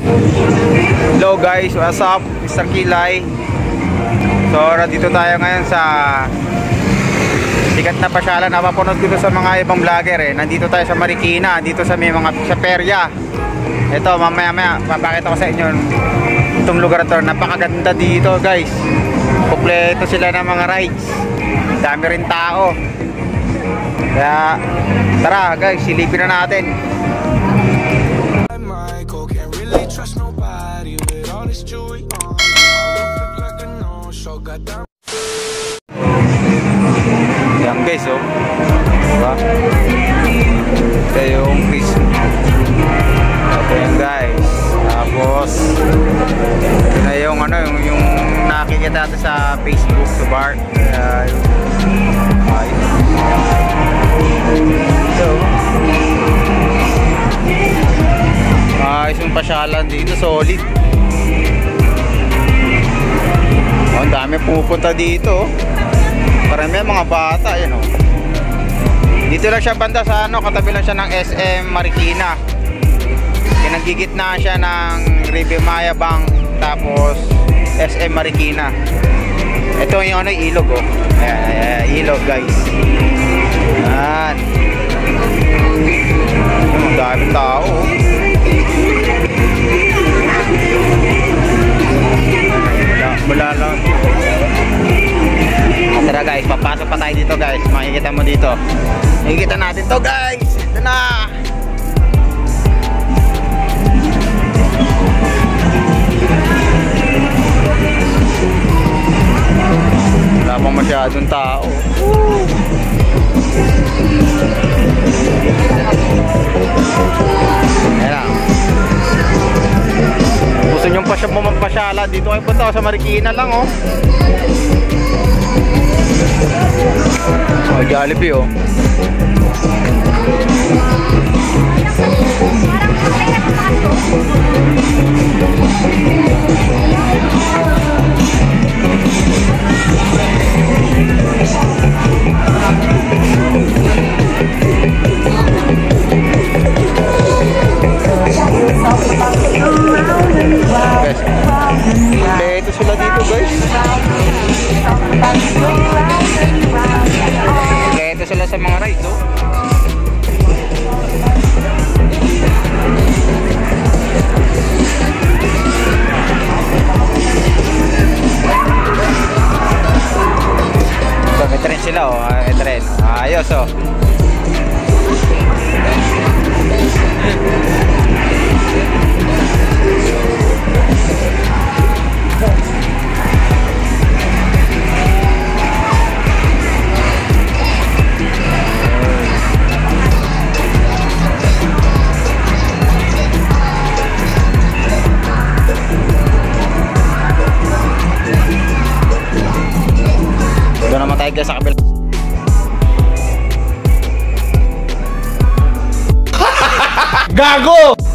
Hello guys, what's up? Mr. Kilay. So dito tayo ngayon sa sikat na pasyalan. Napapanood ko sa mga ibang vlogger eh. Nandito tayo sa Marikina, dito sa may mga sa perya. Ito mamaya papakita ko sa inyo itong lugar to. Napakaganda dito guys. Kompleto sila ng mga rides. Dami rin tao. Kaya tara guys, silipin na natin. Yan guys, oh. Diba? Ito yung Christmas. Ito yung guys. Tapos ito na yung ano, yung nakikita natin sa Facebook, sa bar. Ito. Ayos yung pasyalan dito, solid. Ang dami pupunta dito. Parang may mga bata, yan oh. Dito lang siya banda sa ano, katabi lang siya ng SM Marikina. Nagigitna siya ng Ribemaya Bank tapos SM Marikina. Ito yung ano, ilog oh. Ayan, ilog guys. Ayan. Ang daming tao oh. Wala lang. Tara guys, papasok pa tayo dito guys. Makikita mo dito. Makikita natin to guys. Ito na. Wala pa masyadong tao. Ayan lang. Gusto nyo magpasyala dito kayo punta sa Marikina lang oh. Oh, Jollibee oh. Ito sila dito guys. Ito sila sa mga rides oh. So may tren sila oh. May tren. Ayos oh. Doon naman tayo guys sa kabila. Gago!